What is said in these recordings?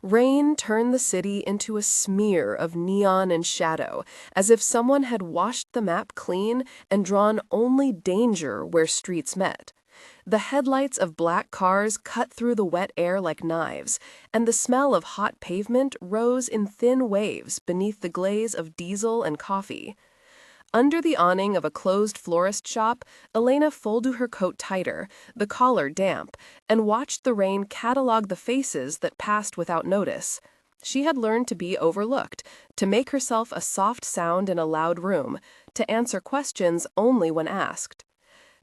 Rain turned the city into a smear of neon and shadow, as if someone had washed the map clean and drawn only danger where streets met. The headlights of black cars cut through the wet air like knives, and the smell of hot pavement rose in thin waves beneath the glaze of diesel and coffee. Under the awning of a closed florist shop, Elena folded her coat tighter, the collar damp, and watched the rain catalog the faces that passed without notice. She had learned to be overlooked, to make herself a soft sound in a loud room, to answer questions only when asked.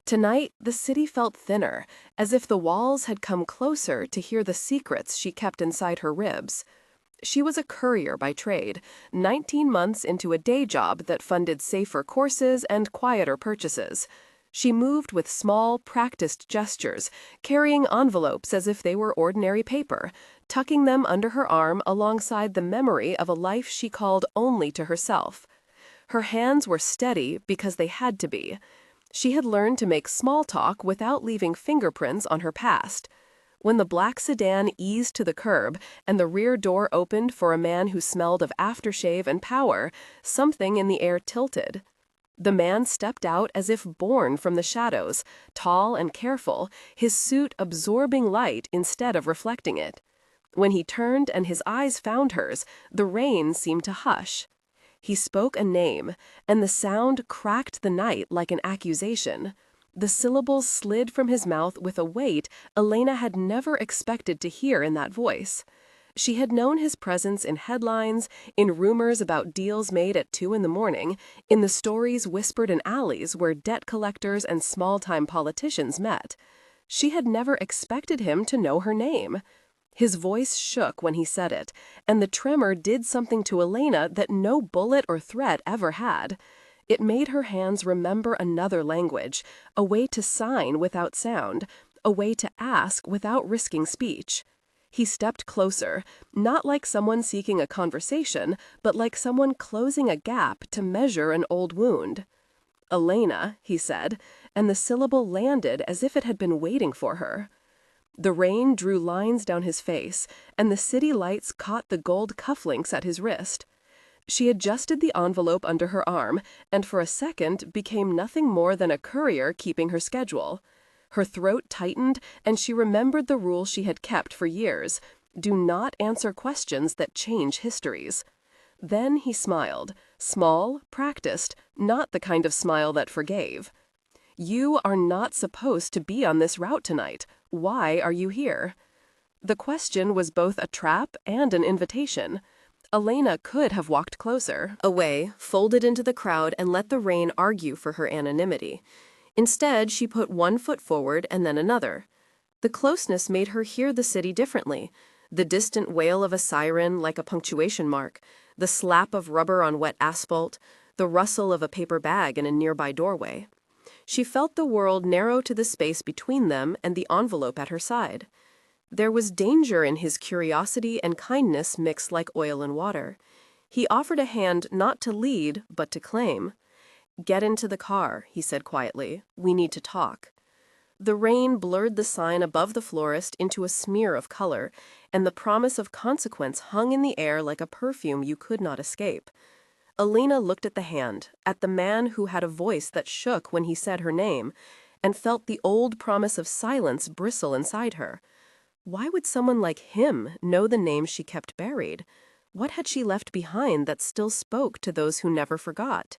Tonight, the city felt thinner, as if the walls had come closer to hear the secrets she kept inside her ribs. She was a courier by trade, 19 months into a day job that funded safer courses and quieter purchases. She moved with small, practiced gestures, carrying envelopes as if they were ordinary paper, tucking them under her arm alongside the memory of a life she called only to herself. Her hands were steady because they had to be. She had learned to make small talk without leaving fingerprints on her past. When the black sedan eased to the curb and the rear door opened for a man who smelled of aftershave and power, something in the air tilted. The man stepped out as if born from the shadows, tall and careful, his suit absorbing light instead of reflecting it. When he turned and his eyes found hers, the rain seemed to hush. He spoke a name, and the sound cracked the night like an accusation. The syllables slid from his mouth with a weight Elena had never expected to hear in that voice. She had known his presence in headlines, in rumors about deals made at 2 in the morning, in the stories whispered in alleys where debt collectors and small-time politicians met. She had never expected him to know her name. His voice shook when he said it, and the tremor did something to Elena that no bullet or threat ever had. It made her hands remember another language, a way to sign without sound, a way to ask without risking speech. He stepped closer, not like someone seeking a conversation, but like someone closing a gap to measure an old wound. "Elena," he said, and the syllable landed as if it had been waiting for her. The rain drew lines down his face, and the city lights caught the gold cufflinks at his wrist. She adjusted the envelope under her arm, and for a second became nothing more than a courier keeping her schedule. Her throat tightened, and she remembered the rule she had kept for years: do not answer questions that change histories. Then he smiled, small, practiced, not the kind of smile that forgave. "You are not supposed to be on this route tonight. Why are you here?" The question was both a trap and an invitation. Elena could have walked closer, away, folded into the crowd, and let the rain argue for her anonymity. Instead, she put one foot forward and then another. The closeness made her hear the city differently. The distant wail of a siren like a punctuation mark, the slap of rubber on wet asphalt, the rustle of a paper bag in a nearby doorway. She felt the world narrow to the space between them and the envelope at her side. There was danger in his curiosity and kindness mixed like oil and water. He offered a hand not to lead, but to claim. "Get into the car," he said quietly. "We need to talk." The rain blurred the sign above the florist into a smear of color, and the promise of consequence hung in the air like a perfume you could not escape. Elena looked at the hand, at the man who had a voice that shook when he said her name, and felt the old promise of silence bristle inside her. Why would someone like him know the name she kept buried? What had she left behind that still spoke to those who never forgot?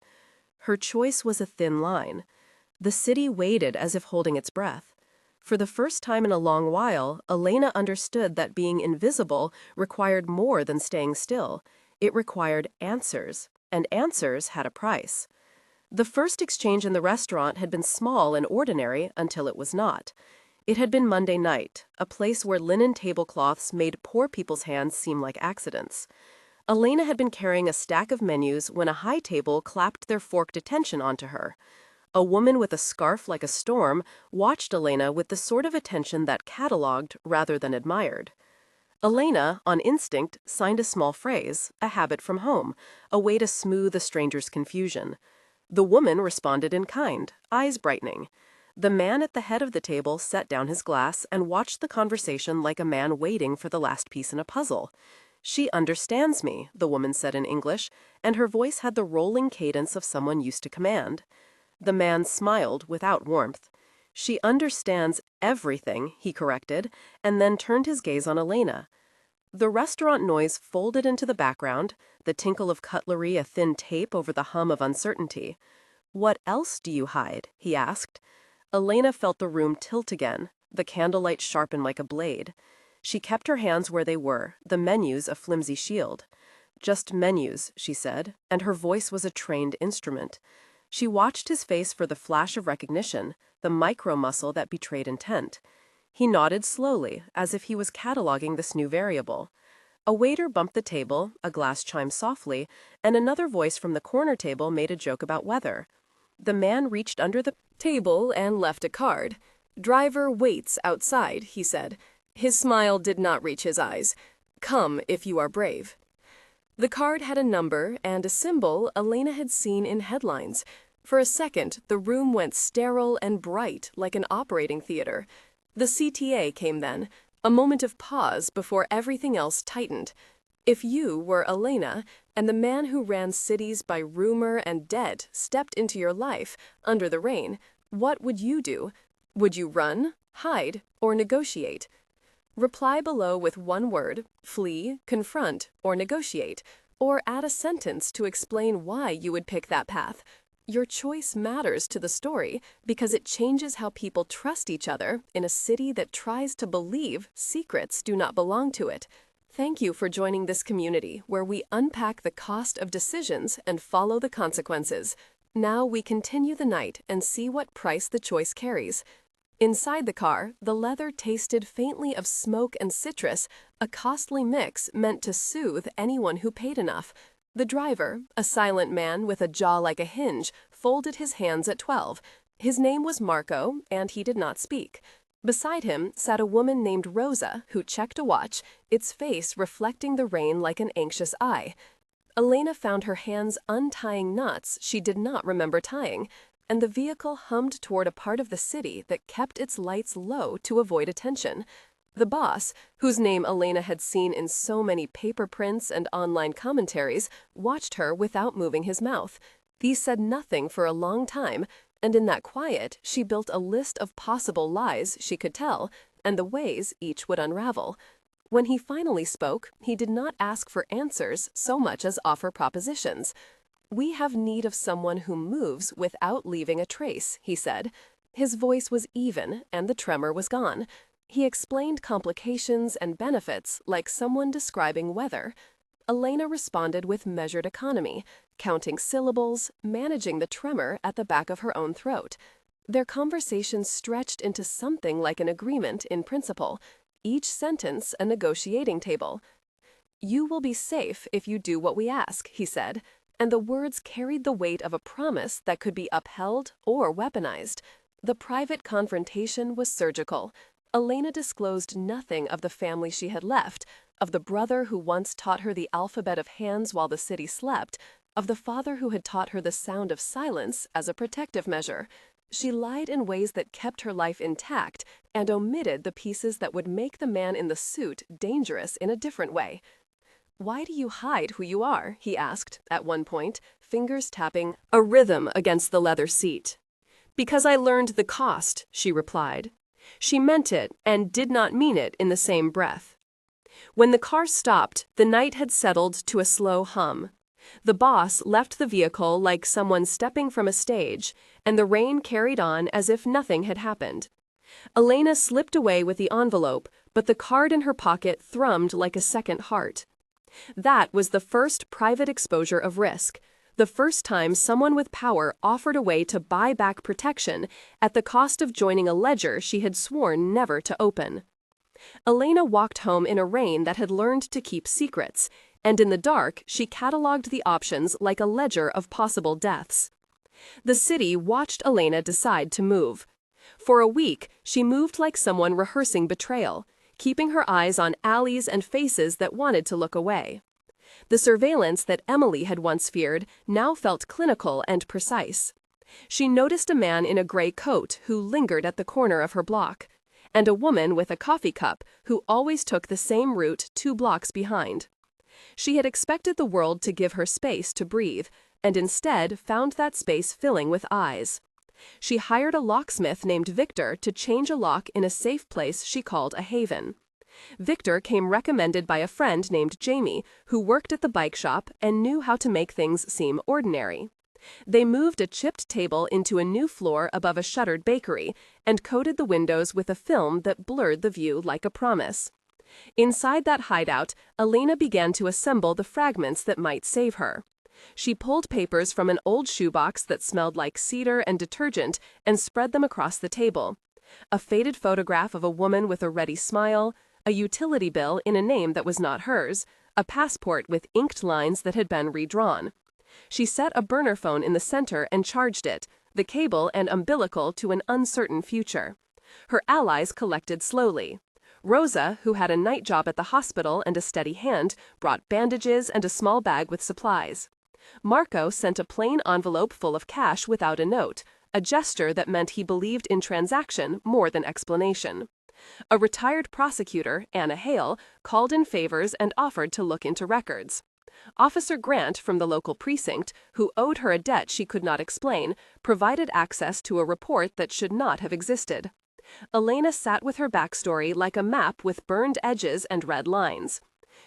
Her choice was a thin line. The city waited as if holding its breath. For the first time in a long while, Elena understood that being invisible required more than staying still. It required answers, and answers had a price. The first exchange in the restaurant had been small and ordinary until it was not. It had been Monday night, a place where linen tablecloths made poor people's hands seem like accidents. Elena had been carrying a stack of menus when a high table clapped their forked attention onto her. A woman with a scarf like a storm watched Elena with the sort of attention that catalogued rather than admired. Elena, on instinct, signed a small phrase, a habit from home, a way to smooth a stranger's confusion. The woman responded in kind, eyes brightening. The man at the head of the table set down his glass and watched the conversation like a man waiting for the last piece in a puzzle. "She understands me," the woman said in English, and her voice had the rolling cadence of someone used to command. The man smiled without warmth. "She understands everything," he corrected, and then turned his gaze on Elena. The restaurant noise folded into the background, the tinkle of cutlery a thin tape over the hum of uncertainty. "What else do you hide?" he asked. Elena felt the room tilt again, the candlelight sharpen like a blade. She kept her hands where they were, the menus a flimsy shield. "Just menus," she said, and her voice was a trained instrument. She watched his face for the flash of recognition, the micro-muscle that betrayed intent. He nodded slowly, as if he was cataloging this new variable. A waiter bumped the table, a glass chimed softly, and another voice from the corner table made a joke about weather. The man reached under the table and left a card. "Driver waits outside," he said. His smile did not reach his eyes. "Come if you are brave." The card had a number and a symbol Elena had seen in headlines. For a second, the room went sterile and bright like an operating theater. The CTA came then, a moment of pause before everything else tightened. If you were Elena, and the man who ran cities by rumor and debt stepped into your life, under the rain, what would you do? Would you run, hide, or negotiate? Reply below with one word: flee, confront, or negotiate, or add a sentence to explain why you would pick that path. Your choice matters to the story because it changes how people trust each other in a city that tries to believe secrets do not belong to it. Thank you for joining this community where we unpack the cost of decisions and follow the consequences. Now we continue the night and see what price the choice carries. Inside the car, the leather tasted faintly of smoke and citrus, a costly mix meant to soothe anyone who paid enough. The driver, a silent man with a jaw like a hinge, folded his hands at 12. His name was Marco, and he did not speak. Beside him sat a woman named Rosa, who checked a watch, its face reflecting the rain like an anxious eye. Elena found her hands untying knots she did not remember tying, and the vehicle hummed toward a part of the city that kept its lights low to avoid attention. The boss, whose name Elena had seen in so many paper prints and online commentaries, watched her without moving his mouth. He said nothing for a long time, and in that quiet, she built a list of possible lies she could tell, and the ways each would unravel. When he finally spoke, he did not ask for answers so much as offer propositions. "We have need of someone who moves without leaving a trace," he said. His voice was even, and the tremor was gone. He explained complications and benefits like someone describing weather. Elena responded with measured economy, counting syllables, managing the tremor at the back of her own throat. Their conversation stretched into something like an agreement in principle, each sentence a negotiating table. "You will be safe if you do what we ask," he said, and the words carried the weight of a promise that could be upheld or weaponized. The private confrontation was surgical. Elena disclosed nothing of the family she had left, of the brother who once taught her the alphabet of hands while the city slept, of the father who had taught her the sound of silence as a protective measure. She lied in ways that kept her life intact and omitted the pieces that would make the man in the suit dangerous in a different way. "Why do you hide who you are?" he asked at one point, fingers tapping a rhythm against the leather seat. "Because I learned the cost," she replied. She meant it and did not mean it in the same breath. When the car stopped, the night had settled to a slow hum. The boss left the vehicle like someone stepping from a stage, and the rain carried on as if nothing had happened. Elena slipped away with the envelope, but the card in her pocket thrummed like a second heart. That was the first private exposure of risk, the first time someone with power offered a way to buy back protection at the cost of joining a ledger she had sworn never to open. Elena walked home in a rain that had learned to keep secrets, and in the dark she cataloged the options like a ledger of possible deaths. The city watched Elena decide to move. For a week, she moved like someone rehearsing betrayal, keeping her eyes on alleys and faces that wanted to look away. The surveillance that Emily had once feared now felt clinical and precise. She noticed a man in a gray coat who lingered at the corner of her block, and a woman with a coffee cup who always took the same route 2 blocks behind. She had expected the world to give her space to breathe, and instead found that space filling with eyes. She hired a locksmith named Victor to change a lock in a safe place she called a haven. Victor came recommended by a friend named Jamie, who worked at the bike shop and knew how to make things seem ordinary. They moved a chipped table into a new floor above a shuttered bakery and coated the windows with a film that blurred the view like a promise. Inside that hideout, Elena began to assemble the fragments that might save her. She pulled papers from an old shoebox that smelled like cedar and detergent and spread them across the table. A faded photograph of a woman with a ready smile, a utility bill in a name that was not hers, a passport with inked lines that had been redrawn. She set a burner phone in the center and charged it, the cable and umbilical to an uncertain future. Her allies collected slowly. Rosa, who had a night job at the hospital and a steady hand, brought bandages and a small bag with supplies. Marco sent a plain envelope full of cash without a note, a gesture that meant he believed in transaction more than explanation. A retired prosecutor, Anna Hale, called in favors and offered to look into records. Officer Grant from the local precinct, who owed her a debt she could not explain, provided access to a report that should not have existed. Elena sat with her backstory like a map with burned edges and red lines.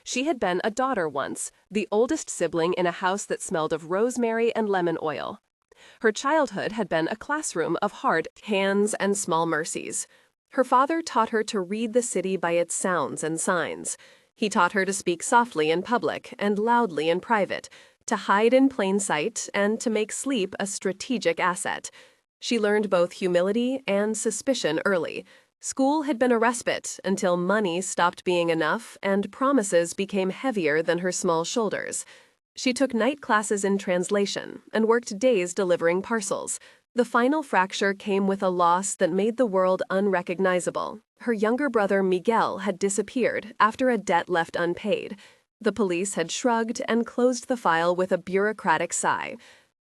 She had been a daughter once, the oldest sibling in a house that smelled of rosemary and lemon oil. Her childhood had been a classroom of hard hands and small mercies. Her father taught her to read the city by its sounds and signs. He taught her to speak softly in public and loudly in private, to hide in plain sight, and to make sleep a strategic asset. She learned both humility and suspicion early. School had been a respite until money stopped being enough and promises became heavier than her small shoulders. She took night classes in translation and worked days delivering parcels. The final fracture came with a loss that made the world unrecognizable. Her younger brother Miguel had disappeared after a debt left unpaid. The police had shrugged and closed the file with a bureaucratic sigh.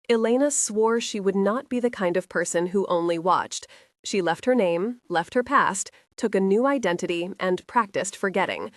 Elena swore she would not be the kind of person who only watched. She left her name, left her past, took a new identity, and practiced forgetting.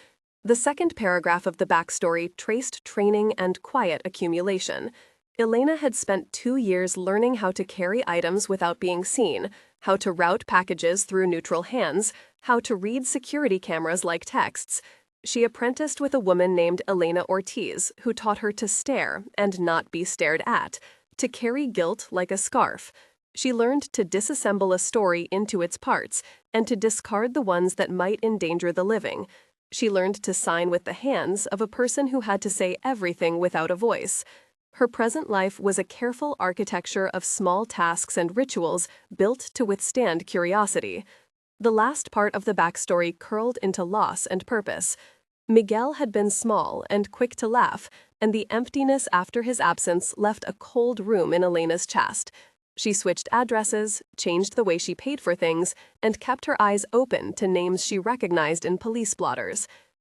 The second paragraph of the backstory traced training and quiet accumulation. Elena had spent 2 years learning how to carry items without being seen, how to route packages through neutral hands, how to read security cameras like texts. She apprenticed with a woman named Elena Ortiz, who taught her to stare and not be stared at, to carry guilt like a scarf. She learned to disassemble a story into its parts and to discard the ones that might endanger the living. She learned to sign with the hands of a person who had to say everything without a voice. Her present life was a careful architecture of small tasks and rituals built to withstand curiosity. The last part of the backstory curled into loss and purpose. Miguel had been small and quick to laugh, and the emptiness after his absence left a cold room in Elena's chest. She switched addresses, changed the way she paid for things, and kept her eyes open to names she recognized in police blotters.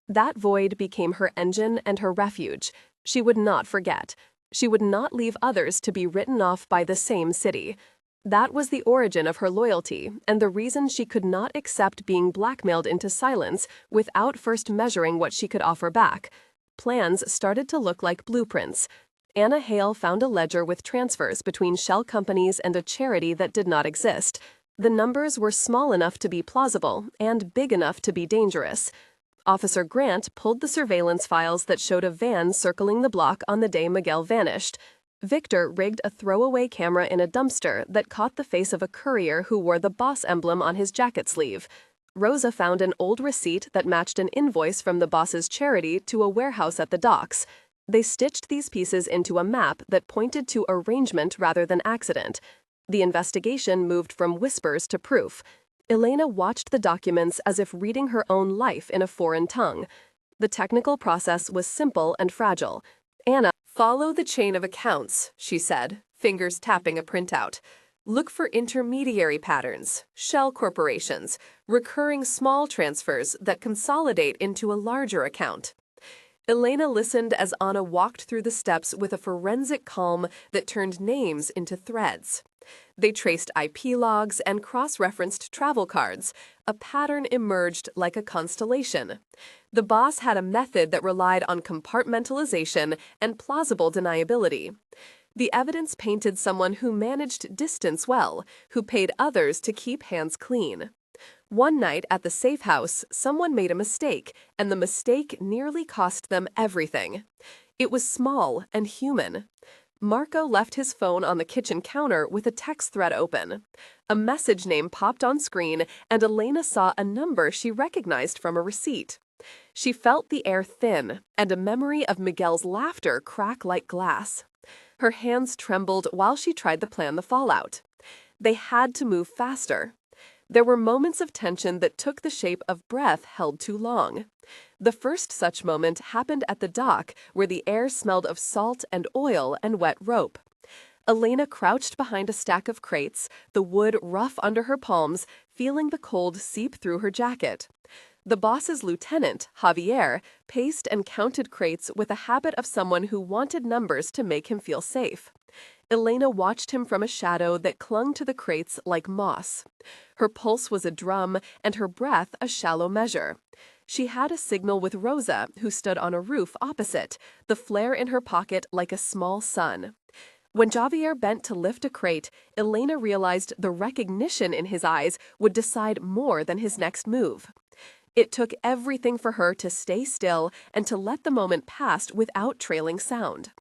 That void became her engine and her refuge. She would not forget. She would not leave others to be written off by the same city. That was the origin of her loyalty and the reason she could not accept being blackmailed into silence without first measuring what she could offer back. Plans started to look like blueprints. Anna Hale found a ledger with transfers between shell companies and a charity that did not exist. The numbers were small enough to be plausible and big enough to be dangerous. Officer Grant pulled the surveillance files that showed a van circling the block on the day Miguel vanished. Victor rigged a throwaway camera in a dumpster that caught the face of a courier who wore the boss emblem on his jacket sleeve. Rosa found an old receipt that matched an invoice from the boss's charity to a warehouse at the docks. They stitched these pieces into a map that pointed to arrangement rather than accident. The investigation moved from whispers to proof. Elena watched the documents as if reading her own life in a foreign tongue. The technical process was simple and fragile. Anna, follow the chain of accounts, she said, fingers tapping a printout. Look for intermediary patterns, shell corporations, recurring small transfers that consolidate into a larger account. Elena listened as Anna walked through the steps with a forensic calm that turned names into threads. They traced IP logs and cross-referenced travel cards. A pattern emerged like a constellation. The boss had a method that relied on compartmentalization and plausible deniability. The evidence painted someone who managed distance well, who paid others to keep hands clean. One night at the safe house, someone made a mistake, and the mistake nearly cost them everything. It was small and human. Marco left his phone on the kitchen counter with a text thread open. A message name popped on screen, and Elena saw a number she recognized from a receipt. She felt the air thin, and a memory of Miguel's laughter crack like glass. Her hands trembled while she tried to plan the fallout. They had to move faster. There were moments of tension that took the shape of breath held too long. The first such moment happened at the dock, where the air smelled of salt and oil and wet rope. Elena crouched behind a stack of crates, the wood rough under her palms, feeling the cold seep through her jacket. The boss's lieutenant, Javier, paced and counted crates with a habit of someone who wanted numbers to make him feel safe. Elena watched him from a shadow that clung to the crates like moss. Her pulse was a drum, and her breath a shallow measure. She had a signal with Rosa, who stood on a roof opposite, the flare in her pocket like a small sun. When Javier bent to lift a crate, Elena realized the recognition in his eyes would decide more than his next move. It took everything for her to stay still and to let the moment pass without trailing sound.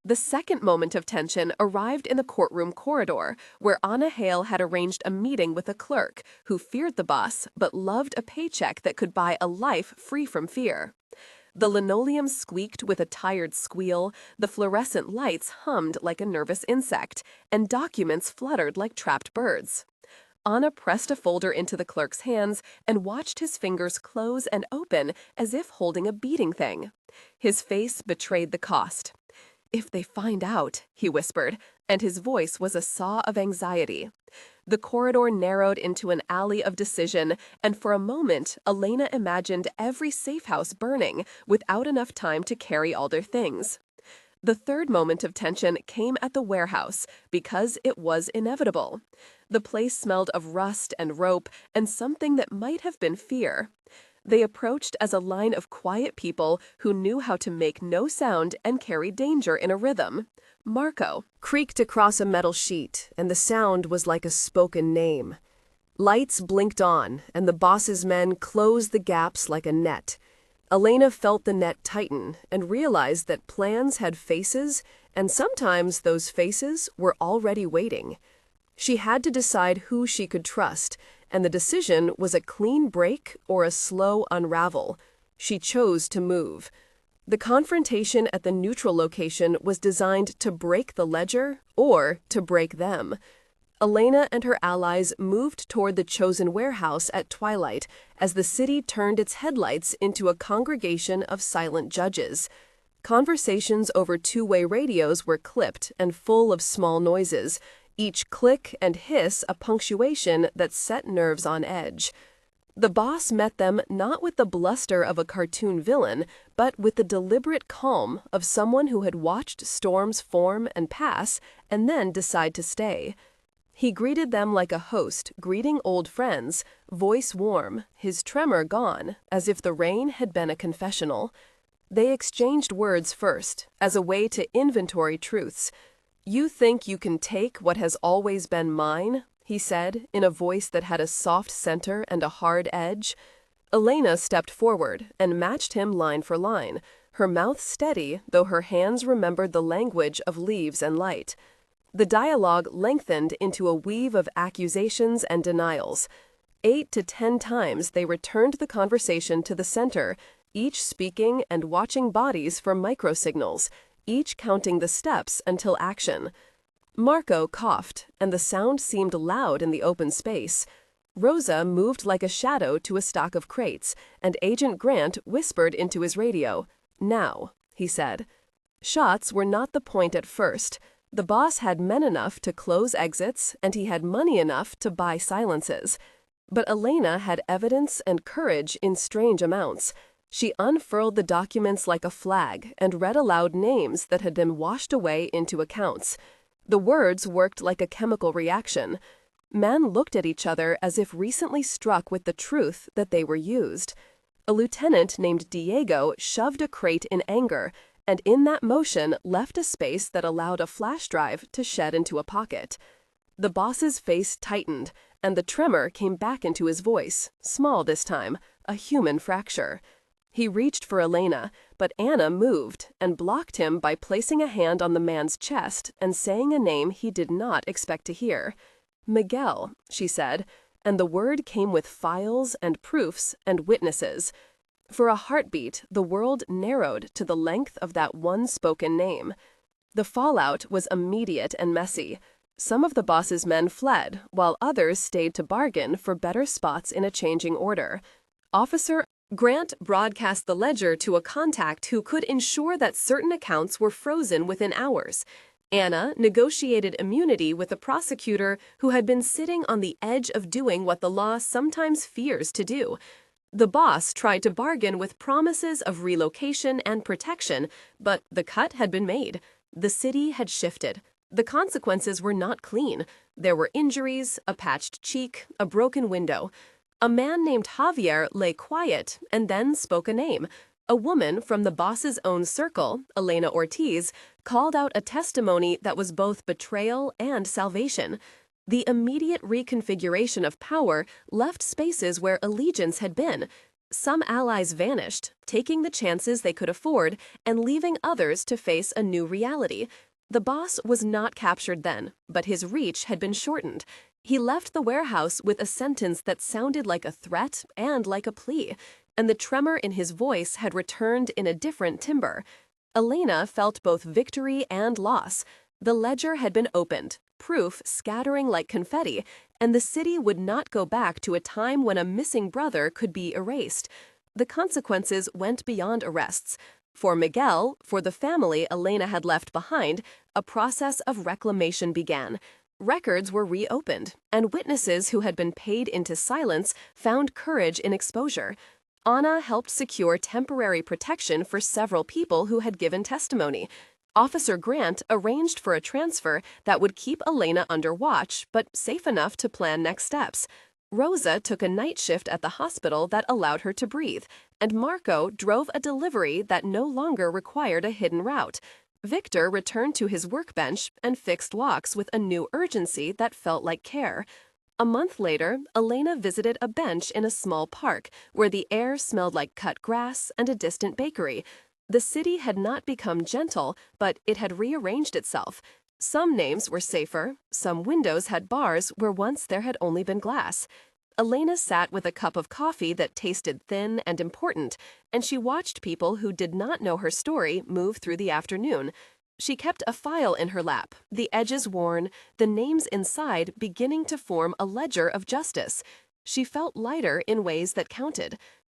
The second moment of tension arrived in the courtroom corridor, where Anna Hale had arranged a meeting with a clerk who feared the boss but loved a paycheck that could buy a life free from fear. The linoleum squeaked with a tired squeal, the fluorescent lights hummed like a nervous insect, and documents fluttered like trapped birds. Anna pressed a folder into the clerk's hands and watched his fingers close and open as if holding a beating thing. His face betrayed the cost. "If they find out," he whispered, and his voice was a sob of anxiety. The corridor narrowed into an alley of decision, and for a moment, Elena imagined every safe house burning without enough time to carry all their things. The third moment of tension came at the warehouse, because it was inevitable. The place smelled of rust and rope and something that might have been fear. They approached as a line of quiet people who knew how to make no sound and carry danger in a rhythm. Marco creaked across a metal sheet, and the sound was like a spoken name. Lights blinked on, and the boss's men closed the gaps like a net. Elena felt the net tighten and realized that plans had faces, and sometimes those faces were already waiting. She had to decide who she could trust, and the decision was a clean break or a slow unravel. She chose to move. The confrontation at the neutral location was designed to break the ledger or to break them. Elena and her allies moved toward the chosen warehouse at twilight as the city turned its headlights into a congregation of silent judges. Conversations over two-way radios were clipped and full of small noises, each click and hiss a punctuation that set nerves on edge. The boss met them not with the bluster of a cartoon villain, but with the deliberate calm of someone who had watched storms form and pass and then decide to stay. He greeted them like a host greeting old friends, voice warm, his tremor gone, as if the rain had been a confessional. They exchanged words first, as a way to inventory truths. "You think you can take what has always been mine?" he said, in a voice that had a soft center and a hard edge. Elena stepped forward and matched him line for line, her mouth steady, though her hands remembered the language of leaves and light. The dialogue lengthened into a weave of accusations and denials. 8 to 10 times they returned the conversation to the center, each speaking and watching bodies for microsignals, each counting the steps until action. Marco coughed, and the sound seemed loud in the open space. Rosa moved like a shadow to a stock of crates, and Agent Grant whispered into his radio. "Now," he said. Shots were not the point at first. The boss had men enough to close exits, and he had money enough to buy silences. But Elena had evidence and courage in strange amounts. She unfurled the documents like a flag and read aloud names that had been washed away into accounts. The words worked like a chemical reaction. Men looked at each other as if recently struck with the truth that they were used. A lieutenant named Diego shoved a crate in anger, and in that motion left a space that allowed a flash drive to shed into a pocket. The boss's face tightened, and the tremor came back into his voice, small this time, a human fracture. He reached for Elena, but Anna moved and blocked him by placing a hand on the man's chest and saying a name he did not expect to hear. "Miguel," she said, and the word came with files and proofs and witnesses. For a heartbeat, the world narrowed to the length of that one spoken name. The fallout was immediate and messy. Some of the boss's men fled, while others stayed to bargain for better spots in a changing order. Officer Grant broadcast the ledger to a contact who could ensure that certain accounts were frozen within hours. Anna negotiated immunity with a prosecutor who had been sitting on the edge of doing what the law sometimes fears to do. The boss tried to bargain with promises of relocation and protection, but the cut had been made. The city had shifted. The consequences were not clean. There were injuries, a patched cheek, a broken window. A man named Javier lay quiet and then spoke a name. A woman from the boss's own circle, Elena Ortiz, called out a testimony that was both betrayal and salvation. The immediate reconfiguration of power left spaces where allegiance had been. Some allies vanished, taking the chances they could afford and leaving others to face a new reality. The boss was not captured then, but his reach had been shortened. He left the warehouse with a sentence that sounded like a threat and like a plea, and the tremor in his voice had returned in a different timbre. Elena felt both victory and loss. The ledger had been opened, proof scattering like confetti, and the city would not go back to a time when a missing brother could be erased. The consequences went beyond arrests. For Miguel, for the family Elena had left behind, a process of reclamation began. Records were reopened, and witnesses who had been paid into silence found courage in exposure. Anna helped secure temporary protection for several people who had given testimony. Officer Grant arranged for a transfer that would keep Elena under watch, but safe enough to plan next steps. Rosa took a night shift at the hospital that allowed her to breathe, and Marco drove a delivery that no longer required a hidden route. Victor returned to his workbench and fixed locks with a new urgency that felt like care. A month later, Elena visited a bench in a small park where the air smelled like cut grass and a distant bakery. The city had not become gentle, but it had rearranged itself. Some names were safer, some windows had bars where once there had only been glass. Elena sat with a cup of coffee that tasted thin and important, and she watched people who did not know her story move through the afternoon. She kept a file in her lap, the edges worn, the names inside beginning to form a ledger of justice. She felt lighter in ways that counted.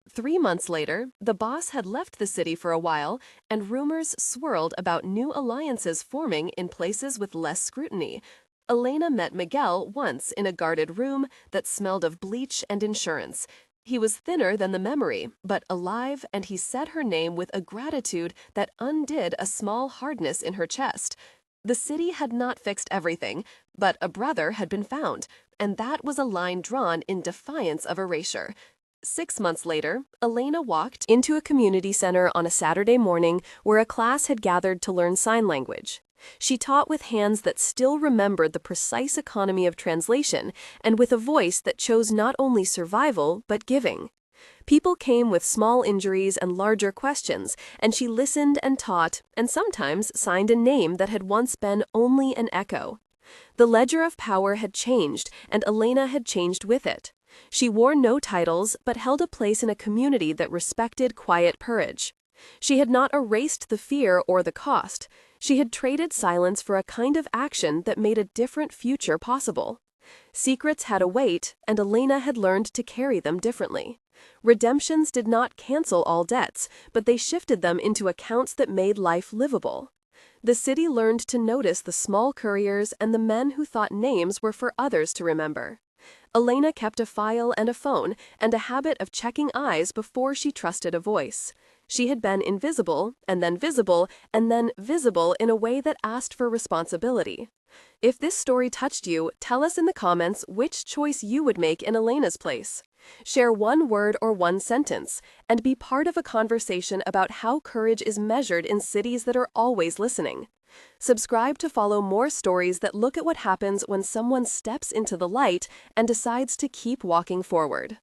3 months later, the boss had left the city for a while, and rumors swirled about new alliances forming in places with less scrutiny. Elena met Miguel once in a guarded room that smelled of bleach and insurance. He was thinner than the memory, but alive, and he said her name with a gratitude that undid a small hardness in her chest. The city had not fixed everything, but a brother had been found, and that was a line drawn in defiance of erasure. 6 months later, Elena walked into a community center on a Saturday morning where a class had gathered to learn sign language. She taught with hands that still remembered the precise economy of translation and with a voice that chose not only survival but giving. People came with small injuries and larger questions, and she listened and taught and sometimes signed a name that had once been only an echo. The ledger of power had changed, and Elena had changed with it. She wore no titles but held a place in a community that respected quiet courage. She had not erased the fear or the cost. She had traded silence for a kind of action that made a different future possible. Secrets had a weight, and Elena had learned to carry them differently. Redemptions did not cancel all debts, but they shifted them into accounts that made life livable. The city learned to notice the small couriers and the men who thought names were for others to remember. Elena kept a file and a phone and a habit of checking eyes before she trusted a voice. She had been invisible, and then visible, and then visible in a way that asked for responsibility. If this story touched you, tell us in the comments which choice you would make in Elena's place. Share one word or one sentence, and be part of a conversation about how courage is measured in cities that are always listening. Subscribe to follow more stories that look at what happens when someone steps into the light and decides to keep walking forward.